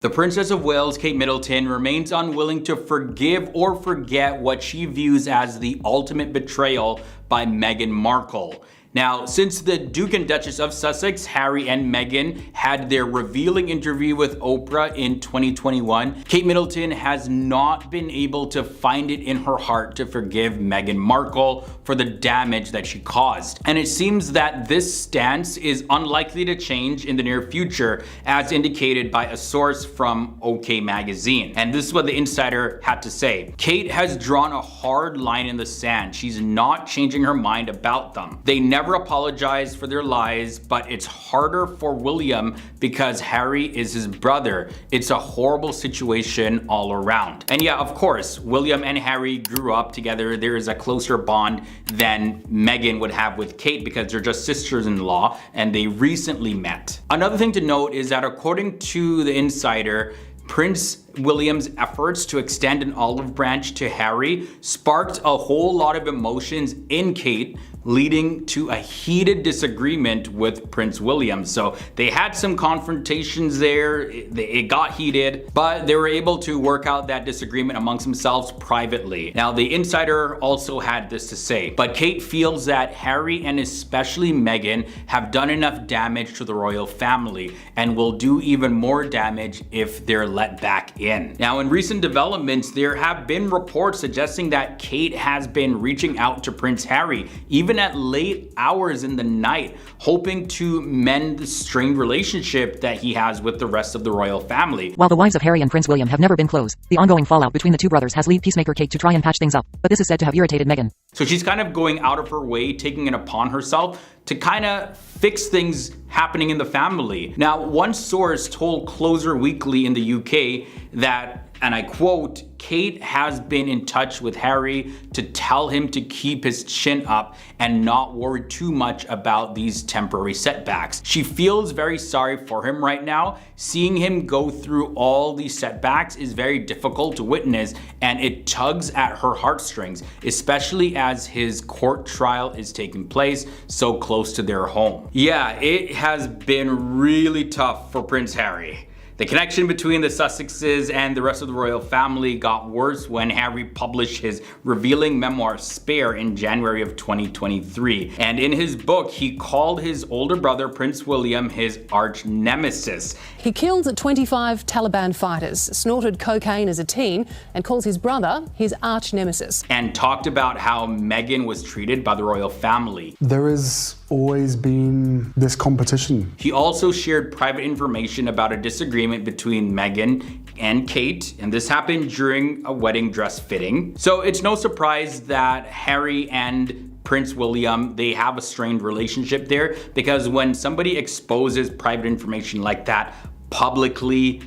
The Princess of Wales, Kate Middleton, remains unwilling to forgive or forget what she views as the ultimate betrayal by Meghan Markle. Now, since the Duke and Duchess of Sussex, Harry and Meghan, had their revealing interview with Oprah in 2021, Kate Middleton has not been able to find it in her heart to forgive Meghan Markle for the damage that she caused. And it seems that this stance is unlikely to change in the near future, as indicated by a source from OK Magazine. And this is what the insider had to say. Kate has drawn a hard line in the sand. She's not changing her mind about them. They never apologized for their lies, but it's harder for William because Harry is his brother. It's a horrible situation all around. And yeah, of course, William and Harry grew up together. There is a closer bond than Meghan would have with Kate because they're just sisters-in-law and they recently met. Another thing to note is that according to the insider, Prince William's efforts to extend an olive branch to Harry sparked a whole lot of emotions in Kate, leading to a heated disagreement with Prince William. So they had some confrontations there, it got heated, but they were able to work out that disagreement amongst themselves privately. Now, the insider also had this to say, but Kate feels that Harry and especially Meghan have done enough damage to the royal family and will do even more damage if they're let back in. Now, in recent developments, there have been reports suggesting that Kate has been reaching out to Prince Harry, even at late hours in the night, hoping to mend the strained relationship that he has with the rest of the royal family. While the wives of Harry and Prince William have never been close, the ongoing fallout between the two brothers has led peacemaker Kate to try and patch things up, but this is said to have irritated Meghan. So she's kind of going out of her way, taking it upon herself to kind of fix things happening in the family. Now, one source told Closer Weekly in the UK that, and I quote, Kate has been in touch with Harry to tell him to keep his chin up and not worry too much about these temporary setbacks. She feels very sorry for him right now. Seeing him go through all these setbacks is very difficult to witness, and it tugs at her heartstrings, especially as his court trial is taking place so close to their home. Yeah, it has been really tough for Prince Harry. The connection between the Sussexes and the rest of the royal family got worse when Harry published his revealing memoir Spare in January of 2023. And in his book, he called his older brother Prince William his arch nemesis. He killed 25 Taliban fighters, snorted cocaine as a teen, and calls his brother his arch nemesis. And talked about how Meghan was treated by the royal family. There has always been this competition. He also shared private information about a disagreement between Meghan and Kate, and this happened during a wedding dress fitting. So it's no surprise that Harry and Prince William, they have a strained relationship there, because when somebody exposes private information like that publicly,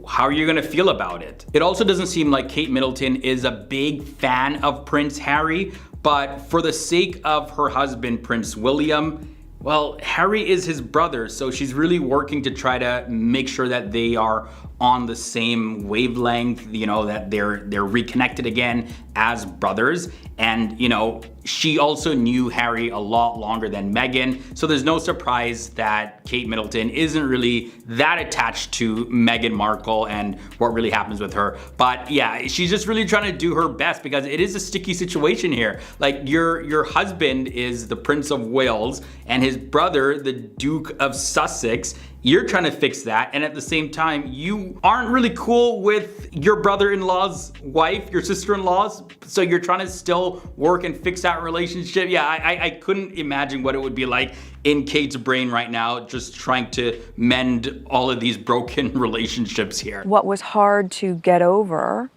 how are you gonna feel about it? It also doesn't seem like Kate Middleton is a big fan of Prince Harry, but for the sake of her husband, Prince William, well, Harry is his brother, so she's really working to try to make sure that they are on the same wavelength, you know, that they're reconnected again as brothers. And, you know, she also knew Harry a lot longer than Meghan, so there's no surprise that Kate Middleton isn't really that attached to Meghan Markle and what really happens with her. But yeah, she's just really trying to do her best because it is a sticky situation here. Like, your husband is the Prince of Wales and his brother, the Duke of Sussex. You're trying to fix that, and at the same time, you aren't really cool with your brother-in-law's wife, your sister-in-law's, so you're trying to still work and fix that relationship. Yeah, I couldn't imagine what it would be like in Kate's brain right now, just trying to mend all of these broken relationships here. What was hard to get over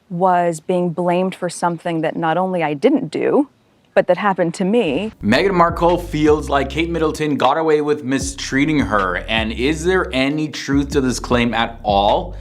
was being blamed for something that not only I didn't do, but that happened to me. Meghan Markle feels like Kate Middleton got away with mistreating her, and is there any truth to this claim at all?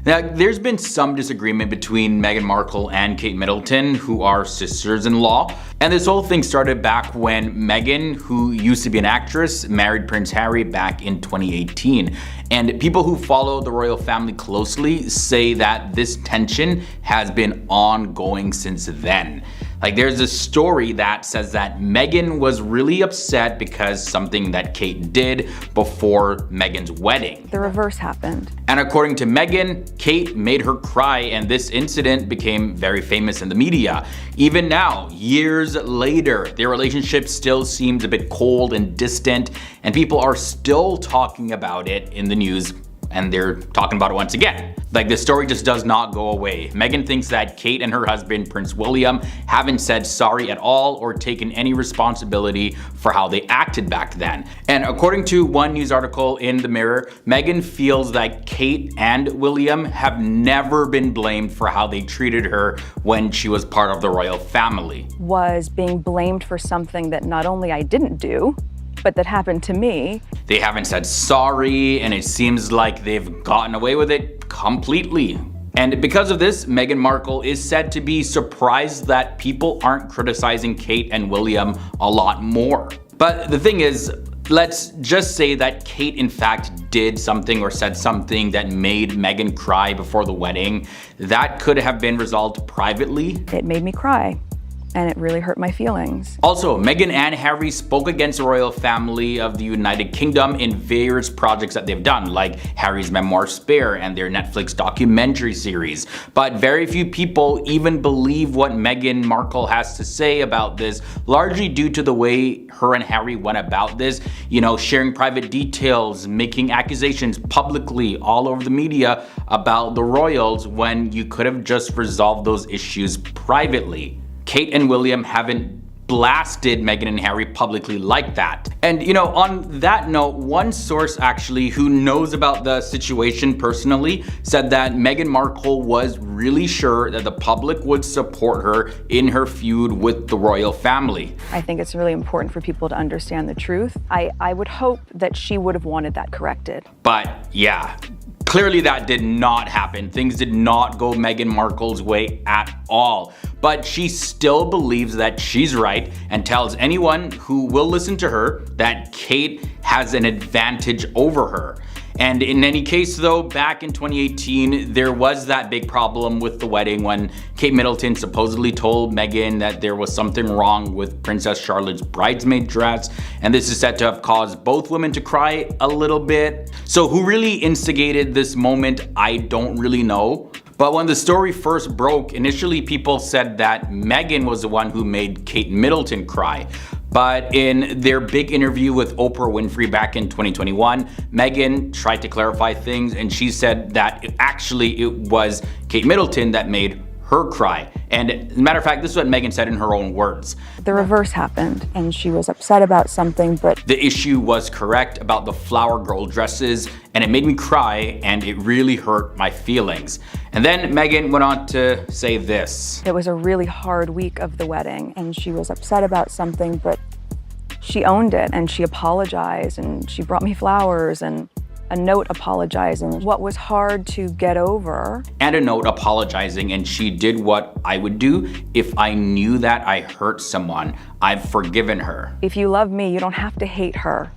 Now, there's been some disagreement between Meghan Markle and Kate Middleton, who are sisters-in-law, and this whole thing started back when Meghan, who used to be an actress, married Prince Harry back in 2018. And people who follow the royal family closely say that this tension has been ongoing since then. Like, there's a story that says that Meghan was really upset because something that Kate did before Meghan's wedding. The reverse happened. And according to Meghan, Kate made her cry, and this incident became very famous in the media. Even now, years later, their relationship still seems a bit cold and distant, and people are still talking about it in the news, and they're talking about it once again. Like, the story just does not go away. Meghan thinks that Kate and her husband, Prince William, haven't said sorry at all or taken any responsibility for how they acted back then. And according to one news article in The Mirror, Meghan feels that Kate and William have never been blamed for how they treated her when she was part of the royal family. Was being blamed for something that not only I didn't do, but that happened to me. They haven't said sorry, and it seems like they've gotten away with it completely. And because of this, Meghan Markle is said to be surprised that people aren't criticizing Kate and William a lot more. But the thing is, let's just say that Kate in fact did something or said something that made Meghan cry before the wedding. That could have been resolved privately. It made me cry, and it really hurt my feelings. Also, Meghan and Harry spoke against the royal family of the United Kingdom in various projects that they've done, like Harry's memoir Spare and their Netflix documentary series. But very few people even believe what Meghan Markle has to say about this, largely due to the way her and Harry went about this, you know, sharing private details, making accusations publicly all over the media about the royals when you could have just resolved those issues privately. Kate and William haven't blasted Meghan and Harry publicly like that. And you know, on that note, one source actually who knows about the situation personally said that Meghan Markle was really sure that the public would support her in her feud with the royal family. I think it's really important for people to understand the truth. I would hope that she would have wanted that corrected. But yeah, clearly that did not happen. Things did not go Meghan Markle's way at all. But she still believes that she's right and tells anyone who will listen to her that Kate has an advantage over her. And in any case though, back in 2018, there was that big problem with the wedding when Kate Middleton supposedly told Meghan that there was something wrong with Princess Charlotte's bridesmaid dress. And this is said to have caused both women to cry a little bit. So who really instigated this moment, I don't really know. But when the story first broke, initially people said that Meghan was the one who made Kate Middleton cry. But in their big interview with Oprah Winfrey back in 2021, Meghan tried to clarify things, and she said that it was Kate Middleton that made her cry. And as a matter of fact, this is what Meghan said in her own words. The reverse happened, and she was upset about something, but the issue was correct about the flower girl dresses, and it made me cry, and it really hurt my feelings. And then Meghan went on to say this. It was a really hard week of the wedding, and she was upset about something, but she owned it, and she apologized, and she brought me flowers, and a note apologizing what was hard to get over. And a note apologizing, and she did what I would do if I knew that I hurt someone. I've forgiven her. If you love me, you don't have to hate her.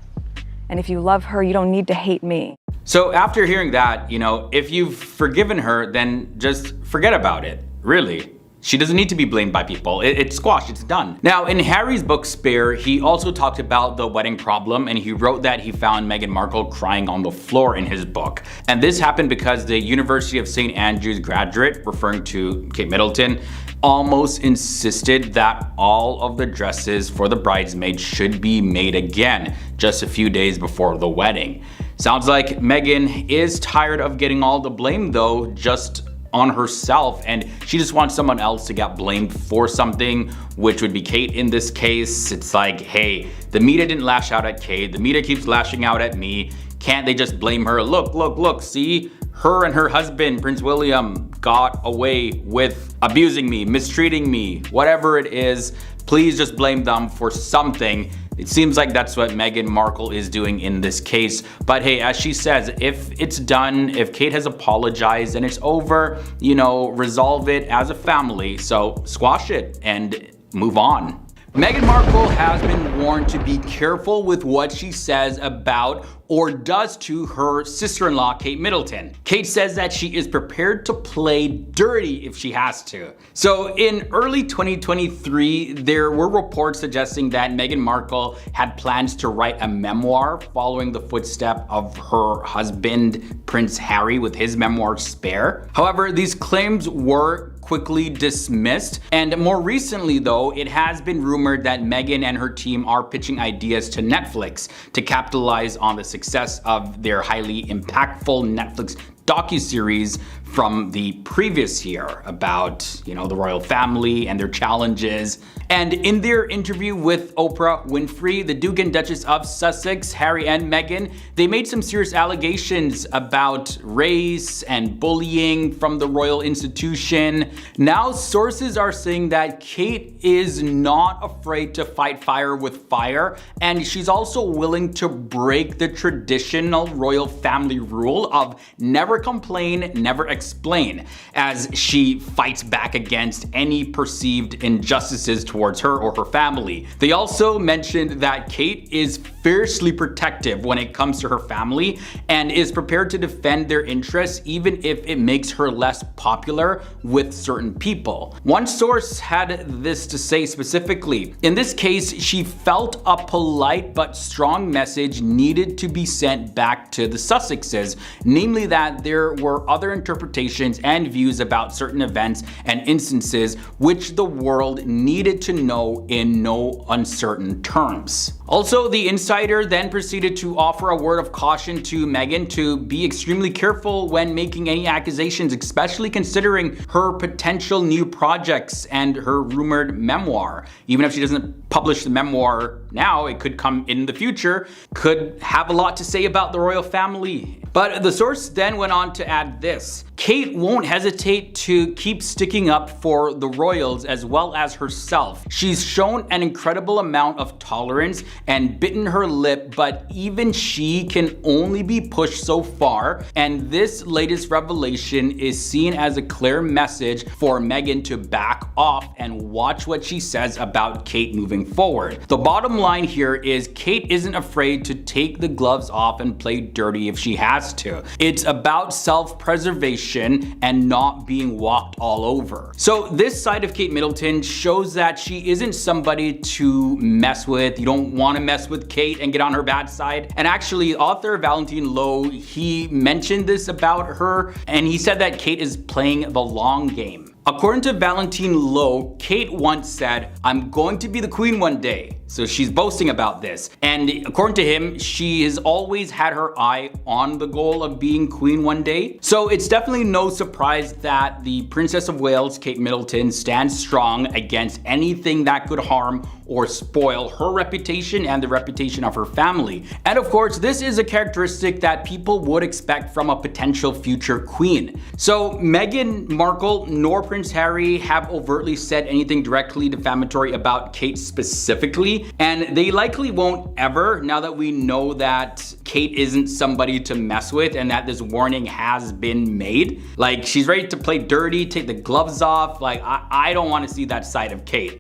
And if you love her, you don't need to hate me. So after hearing that, you know, if you've forgiven her, then just forget about it, really. She doesn't need to be blamed by people. It's squashed, it's done. Now, in Harry's book Spare, he also talked about the wedding problem, and he wrote that he found Meghan Markle crying on the floor in his book. And this happened because the University of St. Andrews graduate, referring to Kate Middleton, almost insisted that all of the dresses for the bridesmaids should be made again just a few days before the wedding. Sounds like Meghan is tired of getting all the blame though, just on herself, and she just wants someone else to get blamed for something, which would be Kate in this case. It's like, hey, the media didn't lash out at Kate, the media keeps lashing out at me. Can't they just blame her? Look, see? Her and her husband, Prince William, got away with abusing me, mistreating me, whatever it is. Please just blame them for something. It seems like that's what Meghan Markle is doing in this case. But hey, as she says, if it's done, if Kate has apologized and it's over, you know, resolve it as a family. So squash it and move on. Meghan Markle has been warned to be careful with what she says about or does to her sister-in-law, Kate Middleton. Kate says that she is prepared to play dirty if she has to. So in early 2023, there were reports suggesting that Meghan Markle had plans to write a memoir following the footstep of her husband, Prince Harry, with his memoir Spare. However, these claims were quickly dismissed, and more recently though, it has been rumored that Meghan and her team are pitching ideas to Netflix to capitalize on the success of their highly impactful Netflix docuseries from the previous year about, the royal family and their challenges. And in their interview with Oprah Winfrey, the Duke and Duchess of Sussex, Harry and Meghan, they made some serious allegations about race and bullying from the royal institution. Now sources are saying that Kate is not afraid to fight fire with fire, and she's also willing to break the traditional royal family rule of never complain, never explain, as she fights back against any perceived injustices towards her or her family. They also mentioned that Kate is fiercely protective when it comes to her family and is prepared to defend their interests even if it makes her less popular with certain people. One source had this to say specifically. In this case, she felt a polite but strong message needed to be sent back to the Sussexes, namely that there were other interpretations and views about certain events and instances which the world needed to know in no uncertain terms. Also, the insider then proceeded to offer a word of caution to Meghan to be extremely careful when making any accusations, especially considering her potential new projects and her rumored memoir. Even if she doesn't publish the memoir now, it could come in the future, could have a lot to say about the royal family. But the source then went on to add this: Kate won't hesitate to keep sticking up for the royals as well as herself. She's shown an incredible amount of tolerance and bitten her lip, but even she can only be pushed so far, and this latest revelation is seen as a clear message for Meghan to back off and watch what she says about Kate moving forward. The bottom line here is Kate isn't afraid to take the gloves off and play dirty if she has to. It's about self-preservation and not being walked all over. So this side of Kate Middleton shows that she isn't somebody to mess with. You don't want to mess with Kate and get on her bad side. And actually, author Valentine Lowe, he mentioned this about her, and he said that Kate is playing the long game. According to Valentine Lowe, Kate once said, "I'm going to be the queen one day." So she's boasting about this. And according to him, she has always had her eye on the goal of being queen one day. So it's definitely no surprise that the Princess of Wales, Kate Middleton, stands strong against anything that could harm or spoil her reputation and the reputation of her family. And of course, this is a characteristic that people would expect from a potential future queen. So Meghan Markle nor Prince Harry have overtly said anything directly defamatory about Kate specifically, and they likely won't ever, now that we know that Kate isn't somebody to mess with and that this warning has been made. Like, she's ready to play dirty, take the gloves off. Like, I don't want to see that side of Kate.